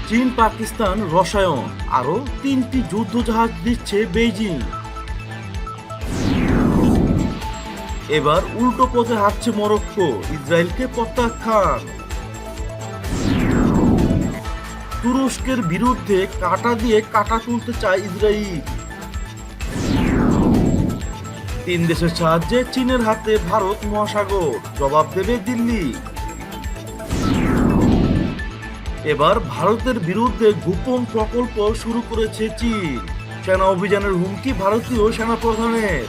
চীন পাকিস্তান রসায়ন, আরও 3টি যুদ্ধজাহাজ দিচ্ছে বেইজিং। এবার উল্টো পথে হাঁটছে মরক্কো, ইসরায়েলকে প্রত্যাখ্যান। তুরস্কের বিরুদ্ধে কাঁটা দিয়ে কাঁটা তুলতে চায় ইসরায়েল। 3 দেশের সাহায্যে চীনের হাতে ভারত মহাসাগর, জবাব দেবে দিল্লি। এবার ভারতের বিরুদ্ধে গোপন প্রকল্প শুরু করেছে চীন, সেনা অভিযানের হুমকি ভারতীয় সেনাপ্রধানের।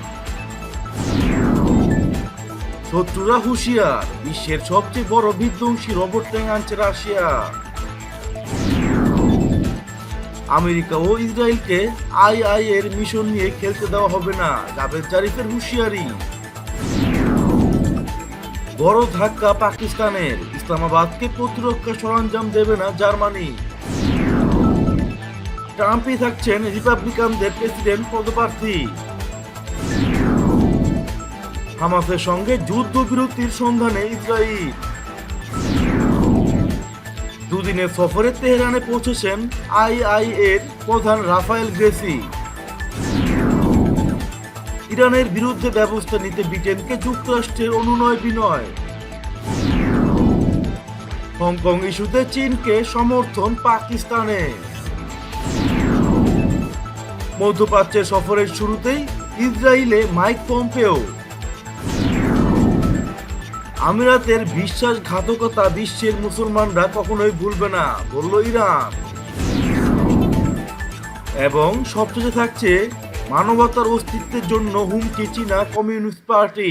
শত্রুরা হুঁশিয়ার, বিশ্বের সবচেয়ে বড় বিধ্বংসী রোবট ট্যাঙ্ক আনছে রাশিয়া। আমেরিকা ও ইসরায়েলকে আইআই-এর মিশন নিয়ে খেলতে দেওয়া হবে না, জাভেদ জারিফের হুঁশিয়ারি। বড় ধাক্কা পাকিস্তানের, ইসলামাবাদকে প্রতিরক্ষা সরঞ্জাম দেবে না জার্মানি। ট্রাম্পই থাকছেন রিপাবলিকানদের প্রেসিডেন্ট পদপ্রার্থী। হামাসের সঙ্গে যুদ্ধবিরতির সন্ধানে ইসরায়েল। দুদিনের সফরে তেহরানে পৌঁছেছেন আইআই-এর প্রধান রাফায়েল গ্রেসি। ইরানের বিরুদ্ধে ব্যবস্থা নিতে ব্রিটেনকে যুক্তরাষ্ট্রের অনুনয় বিনয়। হংকং ইস্যুতে চীনকে সমর্থন পাকিস্তানে। মধ্যপ্রাচ্যের সফরের শুরুতেই ইসরায়েলে মাইক পম্পেও। আমিরাতের বিশ্বাসঘাতকতা বিশ্বের মুসলমানরা কখনোই ভুলবে না, বলল ইরান। এবং সবশেষে থাকছে মানবতার অস্তিত্বের জন্য হুমকি চীনা কমিউনিস্ট পার্টি।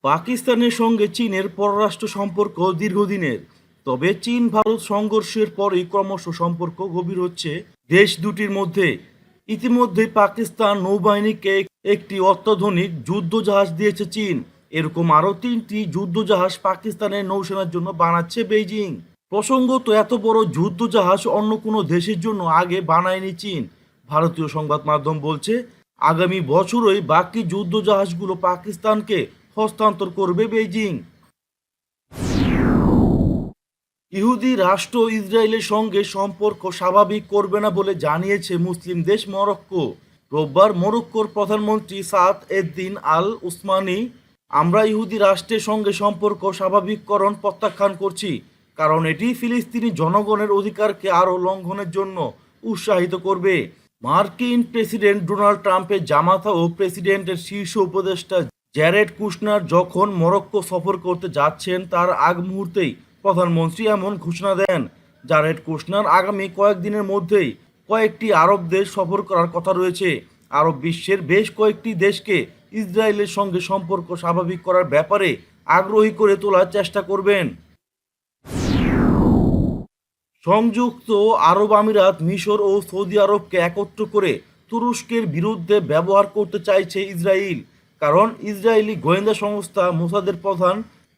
পাকিস্তানের সঙ্গে চীনের পররাষ্ট্র সম্পর্ক দীর্ঘদিনের, তবে চীন ভারত সংঘর্ষের পরেই ক্রমশ সম্পর্ক গভীর হচ্ছে দেশ দুটির মধ্যে। ইতিমধ্যে পাকিস্তান নৌবাহিনীকে একটি অত্যাধুনিক যুদ্ধজাহাজ দিয়েছে চীন। এরকম আরও 3টি যুদ্ধজাহাজ পাকিস্তানের নৌসেনার জন্য বানাচ্ছে বেইজিং। প্রসঙ্গত, এত বড় যুদ্ধজাহাজ অন্য কোনো দেশের জন্য আগে বানায়নি চীন। ভারতীয় সংবাদ মাধ্যম বলছে, আগামী বছরই বাকি যুদ্ধজাহাজগুলো পাকিস্তানকে হস্তান্তর করবে বেইজিং। ইহুদি রাষ্ট্র ইসরায়েলের সঙ্গে সম্পর্ক স্বাভাবিক করবে না বলে জানিয়েছে মুসলিম দেশ মরক্কো। রোববার মরক্কোর প্রধানমন্ত্রী সাদ এদ্দিন আল উসমানি, আমরা ইহুদি রাষ্ট্রের সঙ্গে সম্পর্ক স্বাভাবিককরণ প্রত্যাখ্যান করছি, কারণ এটি ফিলিস্তিনি জনগণের অধিকারকে আরও লঙ্ঘনের জন্য উৎসাহিত করবে। মার্কিন প্রেসিডেন্ট ডোনাল্ড ট্রাম্পের জামাতা ও প্রেসিডেন্টের শীর্ষ উপদেষ্টা জ্যারেড কুশনার যখন মরক্কো সফর করতে যাচ্ছেন, তার আগ মুহূর্তেই প্রধানমন্ত্রী এমন ঘোষণা দেন। জ্যারেড কুশনার আগামী কয়েকদিনের মধ্যেই কয়েকটি আরব দেশ সফর করার কথা রয়েছে। আরব বিশ্বের বেশ কয়েকটি দেশকে ইসরায়েলের সঙ্গে সম্পর্ক স্বাভাবিক করার ব্যাপারে আগ্রহী করে তোলার চেষ্টা করবেন। সংযুক্ত আরব আমিরাত, মিশর ও সৌদি আরবকে একত্র করে তুরস্কের বিরুদ্ধে ব্যবহার করতে চাইছে ইসরায়েল। কারণ ইসরায়েলি গোয়েন্দা সংস্থা মোসাদের প্রধান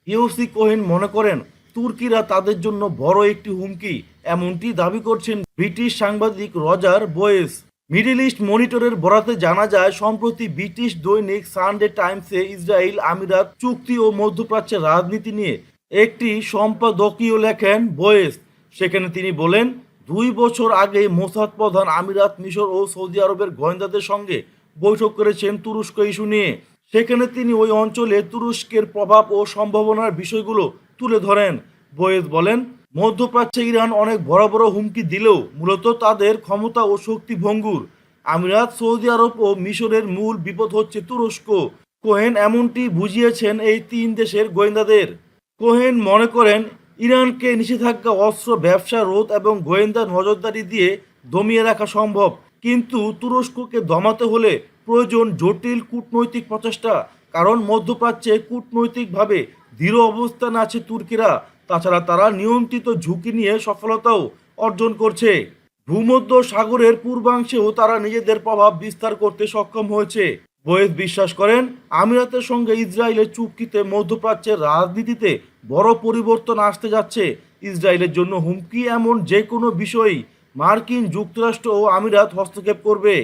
ইউসি কোহেন মনে করেন তুর্কিরা তাদের জন্য বড় একটি হুমকি, এমনটি দাবি করছেন ব্রিটিশ সাংবাদিক রজার বোয়েস। মিডল ইস্ট মনিটরের বরাতে জানা যায়, সম্প্রতি ব্রিটিশ দৈনিক সানডে টাইমসে ইসরায়েল আমিরাত চুক্তি ও মধ্যপ্রাচ্যের রাজনীতি নিয়ে একটি সম্পাদকীয় লেখেন বোয়েস। সেখানে তিনি বলেন, 2 বছর আগে মোসাদ প্রধান আমিরাত, মিশর ও সৌদি আরবের গোয়েন্দাদের সঙ্গে বৈঠক করেছেন তুরস্ক ইস্যু নিয়ে। সেখানে তিনি ওই অঞ্চলে তুরস্কের প্রভাব ও সম্ভাবনার বিষয়গুলো তুলে ধরেন। বোয়েস বলেন, মধ্যপ্রাচ্যে ইরান অনেক বড় বড় হুমকি দিলেও মূলত তাদের ক্ষমতা ও শক্তি ভঙ্গুর। আমিরাত, সৌদি আরব ও মিশরের মূল বিপদ হচ্ছে তুরস্ক। কোহেন এমনটি বুঝিয়েছেন এই 3 দেশের গোয়েন্দাদের। কোহেন মনে করেন, ইরানকে নিষেধাজ্ঞা, অস্ত্র ব্যবসা রোধ এবং গোয়েন্দা নজরদারি দিয়ে দমিয়ে রাখা সম্ভব, কিন্তু তুরস্ককে দমাতে হলে প্রয়োজন জটিল কূটনৈতিক প্রচেষ্টা। কারণ মধ্যপ্রাচ্যে কূটনৈতিকভাবে দৃঢ় অবস্থান আছে তুর্কিরা। তাছাড়া তারা নিয়ন্ত্রিত ঝুঁকি নিয়ে সফলতাও অর্জন করছে। ভূমধ্য সাগরের পূর্বাংশেও তারা নিজেদের প্রভাব বিস্তার করতে সক্ষম হয়েছে। বোয়েস বিশ্বাস করেন, আমিরাতের সঙ্গে ইসরায়েলের চুক্তিতে মধ্যপ্রাচ্যের রাজনীতিতে বড় পরিবর্তন আসতে যাচ্ছে। ইসরায়েলের জন্য হুমকি এমন যে কোনো বিষয়ই মার্কিন যুক্তরাষ্ট্র ও আমিরাত হস্তক্ষেপ করবে।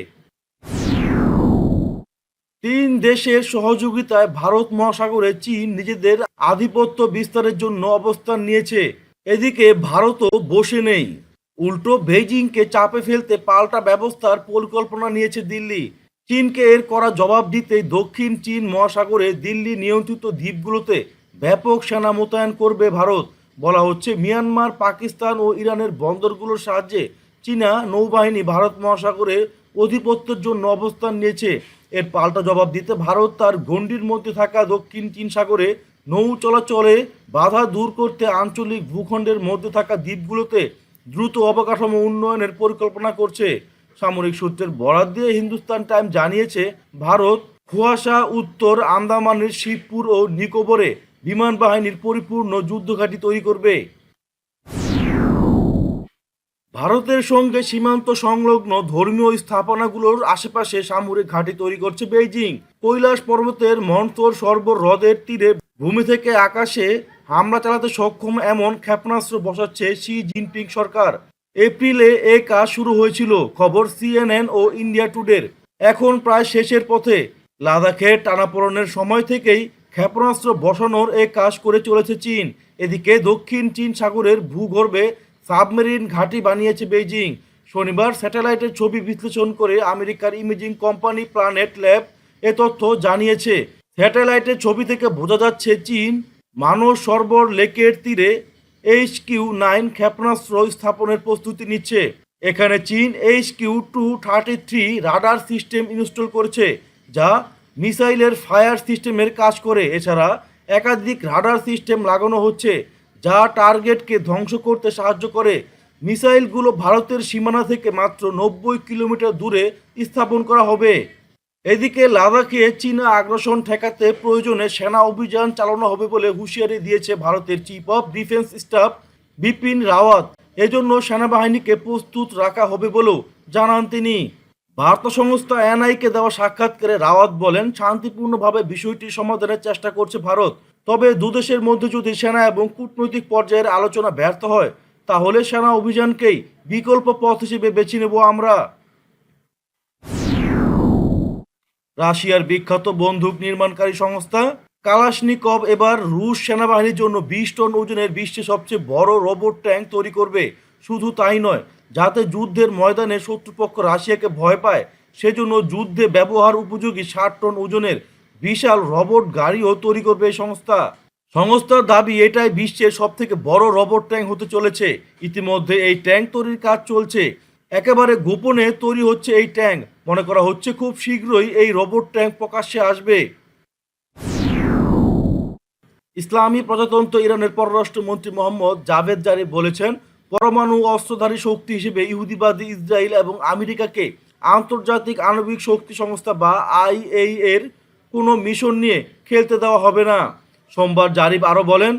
3 দেশের সহযোগিতায় ভারত মহাসাগরে চীন নিজেদের আধিপত্য বিস্তারের জন্য অবস্থান নিয়েছে। এদিকে ভারতও বসে নেই, উল্টো বেইজিংকে চাপে ফেলতে পাল্টা ব্যবস্থার পরিকল্পনা নিয়েছে দিল্লি। চীনকে এর কড়া জবাব দিতে দক্ষিণ চীন মহাসাগরে দিল্লি নিয়ন্ত্রিত দ্বীপগুলোতে ব্যাপক সেনা মোতায়েন করবে ভারত। বলা হচ্ছে মিয়ানমার, পাকিস্তান ও ইরানের বন্দরগুলোর সাহায্যে চীনা নৌবাহিনী ভারত মহাসাগরে আধিপত্যের জন্য অবস্থান নিয়েছে। এর পাল্টা জবাব দিতে ভারত তার গণ্ডির মধ্যে থাকা দক্ষিণ চীন সাগরে নৌ চলাচলে বাধা দূর করতে আঞ্চলিক ভূখণ্ডের মধ্যে থাকা দ্বীপগুলোতে দ্রুত অবকাঠামো উন্নয়নের পরিকল্পনা করছে। সামরিক সূত্রের বরাত দিয়ে হিন্দুস্তান টাইম জানিয়েছে, ভারত কুয়াশা উত্তর আন্দামানের শিবপুর ও নিকোবরে বিমান বাহিনীর পরিপূর্ণ যুদ্ধঘাঁটি তৈরি করবে। ভারতের সঙ্গে সীমান্ত সংলগ্ন ধর্মীয় স্থাপনাগুলোর আশেপাশে সামরিক ঘাঁটি তৈরি করছে বেইজিং। কৈলাস পর্বতের মন্থর সরোবর হ্রদের তীরে ভূমি থেকে আকাশে হামলা চালাতে সক্ষম এমন ক্ষেপণাস্ত্র বসাচ্ছে শি জিনপিং সরকার। এপ্রিলে এ কাজ শুরু হয়েছিল, খবর সিএনএন ও ইন্ডিয়া টুডের। এখন প্রায় শেষের পথে। লাদাখের টানাপোড়েনের সময় থেকেই ক্ষেপণাস্ত্র বসানোর এ কাজ করে চলেছে চীন। এদিকে দক্ষিণ চীন সাগরের ভূগর্ভে সাবমেরিন ঘাঁটি বানিয়েছে বেইজিং। শনিবার স্যাটেলাইটের ছবি বিশ্লেষণ করে আমেরিকার ইমেজিং কোম্পানি প্ল্যানেট ল্যাব এ তথ্য জানিয়েছে। স্যাটেলাইটের ছবি থেকে বোঝা যাচ্ছে চীন মানস সরোবর লেকের তীরে HQ-9 ক্ষেপণাস্ত্র স্থাপনের প্রস্তুতি নিচ্ছে। এখানে চীন HQ-233 রাডার সিস্টেম ইনস্টল করেছে, যা মিসাইলের ফায়ার সিস্টেমের কাজ করে। এছাড়া একাধিক রাডার সিস্টেম লাগানো হচ্ছে, যা টার্গেটকে ধ্বংস করতে সাহায্য করে। মিসাইলগুলো ভারতের সীমানা থেকে মাত্র 90 কিলোমিটার দূরে স্থাপন করা হবে। এদিকে লাদাখে চীনা আগ্রাসন ঠেকাতে প্রয়োজনে সেনা অভিযান চালানো হবে বলে হুঁশিয়ারি দিয়েছে ভারতের chief of defence staff Bipin Rawat. এজন্য সেনাবাহিনীকে প্রস্তুত রাখা হবে বলেও জানান তিনি। বার্তা সংস্থা এনআইকে দেওয়া সাক্ষাৎকারে রাওয়াত বলেন, শান্তিপূর্ণভাবে বিষয়টি সমাধানের চেষ্টা করছে ভারত। তবে দুদেশের মধ্যে যদি সেনা এবং কূটনৈতিক পর্যায়ের আলোচনা ব্যর্থ হয়, তাহলে সেনা অভিযানকেই বিকল্প পথ হিসেবে বেছে নেব আমরা। রাশিয়ার বিখ্যাত বন্দুক নির্মাণকারী সংস্থা কালাশনিকভ এবার রুশ সেনাবাহিনীর জন্য 20 টন ওজনের বিশ্বের সবচেয়ে বড় রোবট ট্যাঙ্ক তৈরি করবে। শুধু তাই নয়, যাতে যুদ্ধের ময়দানে শত্রুপক্ষ রাশিয়াকে ভয় পায়, সেজন্য যুদ্ধে ব্যবহার উপযোগী 60 টন ওজনের বিশাল রোবট গাড়িও তৈরি করবে এই সংস্থা। সংস্থার দাবি, এটাই বিশ্বের সবথেকে বড় রোবট ট্যাঙ্ক হতে চলেছে। ইতিমধ্যে এই ট্যাঙ্ক তৈরির কাজ চলছে। একেবারে গোপনে তৈরি হচ্ছে এই ট্যাঙ্ক। মনে করা হচ্ছে খুব শীঘ্রই এই রোবট ট্যাঙ্ক প্রকাশ্যে আসবে। ইসলামী প্রজাতন্ত্র ইরানের পররাষ্ট্রমন্ত্রী মোহাম্মদ জাভেদ জারিফ বলেছেন, পরমাণু অস্ত্রধারী শক্তি হিসেবে ইহুদিবাদী ইসরায়েল এবং আমেরিকাকে আন্তর্জাতিক আণবিক শক্তি সংস্থা বা আইএইএ এর কোনো মিশন নিয়ে খেলতে দেওয়া হবে না। সোমবার জারিফ আরও বলেন,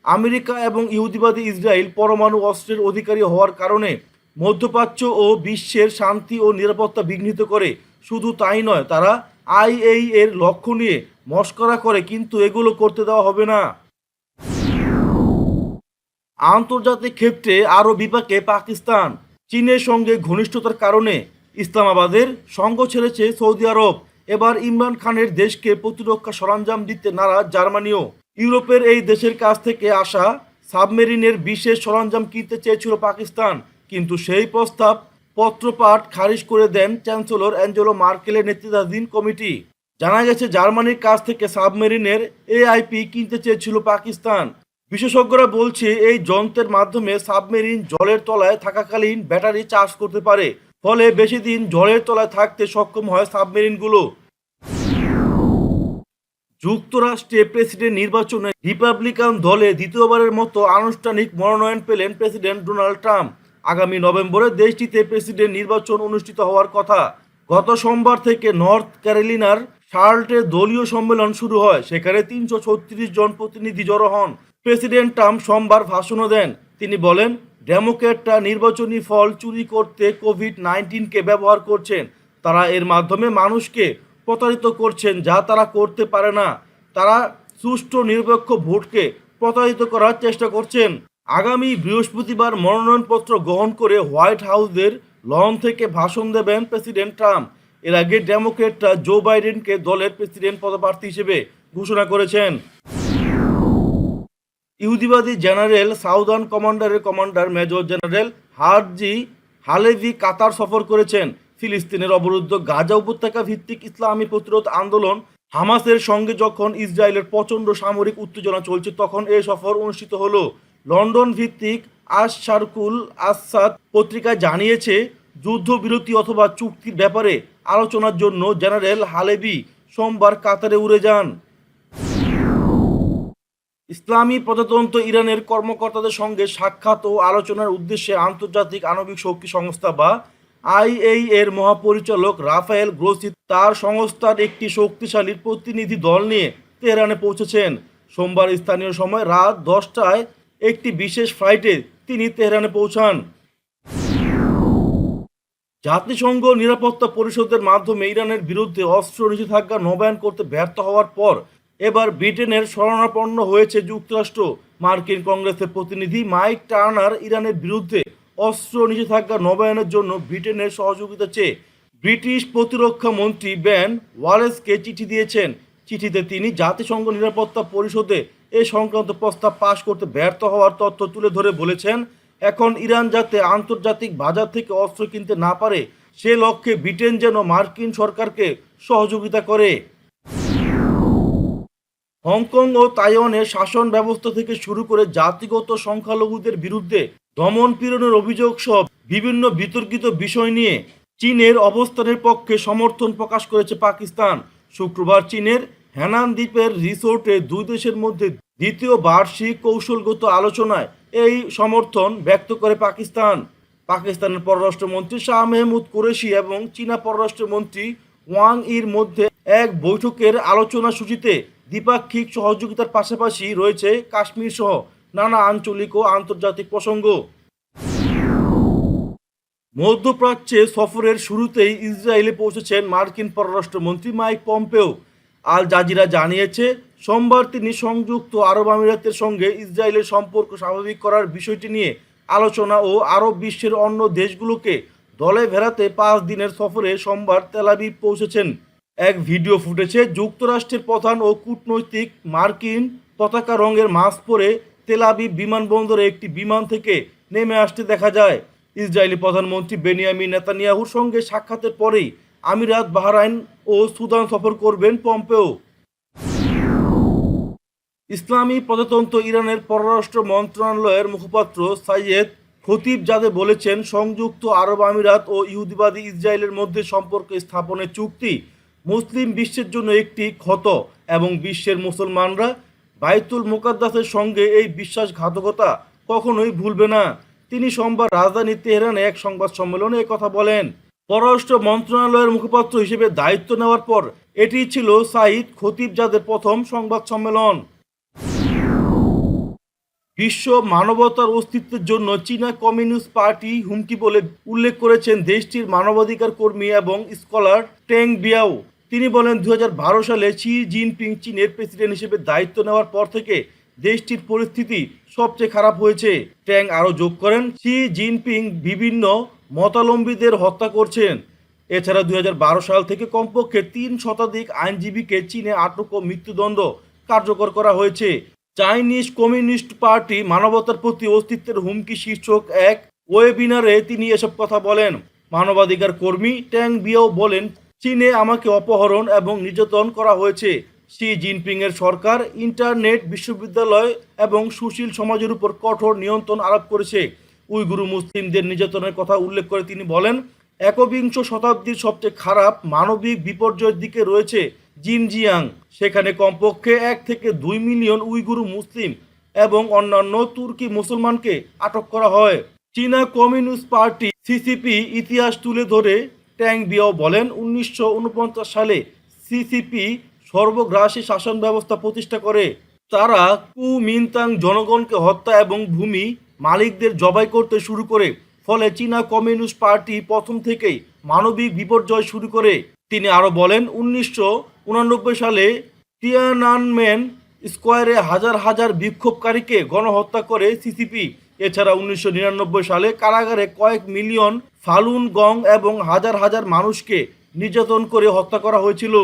আমেরিকা এবং ইহুদিবাদী ইসরায়েল পরমাণু অস্ত্রের অধিকারী হওয়ার কারণে মধ্যপ্রাচ্য ও বিশ্বের শান্তি ও নিরাপত্তা বিঘ্নিত করে। শুধু তাই নয়, তারা আইএইএ এর লক্ষ্য নিয়ে মশকরা করে, কিন্তু এগুলো করতে দেওয়া হবে না। আন্তর্জাতিক ক্ষেত্রে আরও বিপাকে পাকিস্তান। চীনের সঙ্গে ঘনিষ্ঠতার কারণে ইসলামাবাদের সঙ্গ ছেড়েছে সৌদি আরব। এবার ইমরান খানের দেশকে প্রতিরক্ষা সরঞ্জাম দিতে নারাজ জার্মানিও। ইউরোপের এই দেশের কাছ থেকে আসা সাবমেরিনের বিশেষ সরঞ্জাম কিনতে চেয়েছিল পাকিস্তান, কিন্তু সেই প্রস্তাব পত্রপাঠ খারিজ করে দেন চ্যান্সেলর অ্যাঞ্জেলো মার্কেলের নেতৃত্বাধীন কমিটি। জানা গেছে, জার্মানির কাছ থেকে সাবমেরিনের এআইপি কিনতে চেয়েছিল পাকিস্তান। বিশেষজ্ঞরা বলছে, এই যন্ত্রের মাধ্যমে সাবমেরিন জলের তলায় থাকাকালীন ব্যাটারি চার্জ করতে পারে, ফলে বেশি দিন জলের তলায় থাকতে সক্ষম হয় সাবমেরিনগুলো। যুক্তরাষ্ট্রে প্রেসিডেন্ট নির্বাচনে রিপাবলিকান দলে দ্বিতীয়বারের মতো আনুষ্ঠানিক মনোনয়ন পেলেন প্রেসিডেন্ট ডোনাল্ড ট্রাম্প। আগামী নভেম্বরে দেশটিতে প্রেসিডেন্ট নির্বাচন অনুষ্ঠিত হওয়ার কথা। গত সোমবার থেকে নর্থ ক্যারোলিনার শার্লটে দলীয় সম্মেলন শুরু হয়। সেখানে 336 জন প্রতিনিধি জড়ো হন। প্রেসিডেন্ট ট্রাম্প সোমবার ভাষণও দেন। তিনি বলেন, ডেমোক্র্যাটরা নির্বাচনী ফল চুরি করতে কোভিড-19কে ব্যবহার করছেন। তারা এর মাধ্যমে মানুষকে প্রতারিত করছেন, যা তারা করতে পারে না। তারা সুষ্ঠু নিরপেক্ষ ভোটকে প্রতারিত করার চেষ্টা করছেন। আগামী বৃহস্পতিবার মনোনয়নপত্র গ্রহণ করে হোয়াইট হাউসের লন থেকে ভাষণ দেবেন প্রেসিডেন্ট ট্রাম্প। এর আগে ডেমোক্র্যাটরা জো বাইডেনকে দলের প্রেসিডেন্ট পদপ্রার্থী হিসেবে ঘোষণা করেছেন। ইহুদিবাদী জেনারেল সাউদার্ন কমান্ডারের commander major general Herzi Halevi Qatar সফর করেছেন। ফিলিস্তিনের অবরুদ্ধ গাজা উপত্যকা ভিত্তিক ইসলামী প্রতিরোধ আন্দোলন হামাসের সঙ্গে যখন ইসরায়েলের প্রচণ্ড সামরিক উত্তেজনা চলছে, তখন এই সফর অনুষ্ঠিত হলো। লন্ডন ভিত্তিক আশ শারকুল আসাদ পত্রিকা জানিয়েছে, যুদ্ধবিরতি অথবা চুক্তির ব্যাপারে আলোচনার জন্য জেনারেল হালেভি সোমবার কাতারে উড়ে যান। ইসলামী প্রজাতন্ত্র ইরানের কর্মকর্তাদের সঙ্গে সাক্ষাৎ ও আলোচনার উদ্দেশ্যে আন্তর্জাতিক আণবিক শক্তি সংস্থা বা আইএই এর মহাপরিচালক রাফায়েল গ্রোসি তার সংস্থার একটি শক্তিশালী প্রতিনিধি দল নিয়ে তেহরানে পৌঁছেছেন। সোমবার স্থানীয় সময় রাত 10টায় একটি বিশেষ ফ্লাইটে তিনি তেহরানে পৌঁছান। জাতিসংঘ নিরাপত্তা পরিষদের মাধ্যমে ইরানের বিরুদ্ধে অস্ত্র নিষেধাজ্ঞা নবায়ন করতে ব্যর্থ হওয়ার পর এবার ব্রিটেনের শরণাপন্ন হয়েছে যুক্তরাষ্ট্র। মার্কিন কংগ্রেসের প্রতিনিধি মাইক টার্নার ইরানের বিরুদ্ধে অস্ত্র নিষেধাজ্ঞা নবায়নের জন্য ব্রিটেনের সহযোগিতা চেয়ে ব্রিটিশ প্রতিরক্ষা মন্ত্রী বেন ওয়ালেসকে চিঠি দিয়েছেন। চিঠিতে তিনি জাতিসংঘ নিরাপত্তা পরিষদে এ সংক্রান্ত প্রস্তাব পাশ করতে ব্যর্থ হওয়ার তথ্য তুলে ধরে বলেছেন, এখন ইরান যাতে আন্তর্জাতিক বাজার থেকে অস্ত্র কিনতে না পারে সে লক্ষ্যে ব্রিটেন যেন মার্কিন সরকারকে সহযোগিতা করে। হংকং ও তাইওয়ানের শাসন ব্যবস্থা থেকে শুরু করে জাতিগত সংখ্যালঘুদের বিরুদ্ধে দমন পীড়নের অভিযোগ সহ বিভিন্ন বিতর্কিত বিষয় নিয়ে চীনের অবস্থানের পক্ষে সমর্থন প্রকাশ করেছে পাকিস্তান। শুক্রবার চীনের হ্যানান দ্বীপের রিসোর্টে দুই দেশের মধ্যে দ্বিতীয় বার্ষিক কৌশলগত আলোচনায় এই সমর্থন ব্যক্ত করে পাকিস্তান। পাকিস্তানের পররাষ্ট্রমন্ত্রী শাহ মেহমুদ কুরেশি এবং চীনা পররাষ্ট্রমন্ত্রী ওয়াং ইর মধ্যে এক বৈঠকের আলোচনা সূচিতে দ্বিপাক্ষিক সহযোগিতার পাশাপাশি রয়েছে কাশ্মীর সহ নানা আঞ্চলিক ও আন্তর্জাতিক প্রসঙ্গ। মধ্যপ্রাচ্যে সফরের শুরুতেই ইসরায়েলে পৌঁছেছেন মার্কিন পররাষ্ট্রমন্ত্রী মাইক পম্পেও। আল জাজিরা জানিয়েছে, সোমবার তিনি সংযুক্ত আরব আমিরাতের সঙ্গে ইসরায়েলের সম্পর্ক স্বাভাবিক করার বিষয়টি নিয়ে আলোচনা ও আরব বিশ্বের অন্য দেশগুলোকে দলে ভেড়াতে 5 দিনের সফরে সোমবার তেল আবিব পৌঁছেছেন। এক ভিডিও ফুটেজে যুক্তরাষ্ট্রের প্রধান ও কূটনৈতিক মার্কিন পতাকা রঙের মাস্ক পরে তেল আবিব বিমানবন্দরে একটি বিমান থেকে নেমে আসতে দেখা যায়। ইসরায়েলি প্রধানমন্ত্রী বেনিয়ামিন নেতানিয়াহুর সঙ্গে সাক্ষাতের পরেই আমিরাত, বাহরাইন ও সুদান সফর করবেন পম্পেও। ইসলামী প্রজাতন্ত্র ইরানের পররাষ্ট্র মন্ত্রণালয়ের মুখপাত্র সাইয়েদ খতিবজাদে বলেছেন, সংযুক্ত আরব আমিরাত ও ইহুদিবাদী ইসরায়েলের মধ্যে সম্পর্ক স্থাপনের চুক্তি মুসলিম বিশ্বের জন্য একটি ক্ষত এবং বিশ্বের মুসলমানরা বাইতুল মুকাদ্দাসের সঙ্গে এই বিশ্বাসঘাতকতা কখনোই ভুলবে না। তিনি সোমবার রাজধানী তেহরানে এক সংবাদ সম্মেলনে একথা বলেন। পররাষ্ট্র মন্ত্রণালয়ের মুখপাত্র হিসেবে দায়িত্ব নেওয়ার পর এটি ছিল সাইদ খতিবজাদের প্রথম সংবাদ সম্মেলন। বিশ্ব মানবতার অস্তিত্বের জন্য চীনা কমিউনিস্ট পার্টি হুমকি বলে উল্লেখ করেছেন দেশটির মানবাধিকার কর্মী এবং স্কলার টেং বিয়াও। তিনি বলেন, 2012 সালে শি জিনপিং চীনের প্রেসিডেন্ট হিসেবে দায়িত্ব নেওয়ার পর থেকে দেশটির পরিস্থিতি সবচেয়ে খারাপ হয়েছে। ট্যাং আরও যোগ করেন, শি জিনপিং বিভিন্ন মতাবলম্বীদের হত্যা করছেন। এছাড়া 2012 সাল থেকে কমপক্ষে 3 শতাধিক আইনজীবীকে চীনে আটক ও মৃত্যুদণ্ড কার্যকর করা হয়েছে। চাইনিজ কমিউনিস্ট পার্টি মানবতার প্রতি অস্তিত্বের হুমকি শীর্ষক এক ওয়েবিনারে তিনি এসব কথা বলেন। মানবাধিকার কর্মী ট্যাং বিয়াও বলেন, চীনে আমাকে অপহরণ এবং নির্যাতন করা হয়েছে। শি জিনপিংয়ের সরকার ইন্টারনেট, বিশ্ববিদ্যালয় এবং সুশীল সমাজের উপর কঠোর নিয়ন্ত্রণ আরোপ করেছে। উইগুর মুসলিমদের নির্যাতনের কথা উল্লেখ করে তিনি বলেন, একবিংশ শতাব্দীর সবচেয়ে খারাপ মানবিক বিপর্যয়ের দিকে রয়েছে জিনজিয়াং। সেখানে কমপক্ষে 1 থেকে 2 মিলিয়ন উইগুর মুসলিম এবং অন্যান্য তুর্কি মুসলমানকে আটক করা হয়। চীনা কমিউনিস্ট পার্টি সিসিপি ইতিহাস তুলে ধরে ট্যাং বিয়াও বলেন, 1949 সালে সিসিপি সর্বগ্রাসী শাসন ব্যবস্থা প্রতিষ্ঠা করে। তারা কুমিনতাং জনগণকে হত্যা এবং ভূমি মালিকদের জবাই করতে শুরু করে। ফলে চীনা কমিউনিস্ট পার্টি প্রথম থেকেই মানবিক বিপর্যয় শুরু করে। তিনি আরও বলেন, 1989 সালে তিয়ানানমেন স্কোয়ারে হাজার হাজার বিক্ষোভকারীকে গণহত্যা করে সিসিপি। এছাড়া 1999 সালে কারাগারে কয়েক মিলিয়ন ফালুন গং এবং হাজার হাজার মানুষকে নির্যাতন করে হত্যা করা হয়েছিল।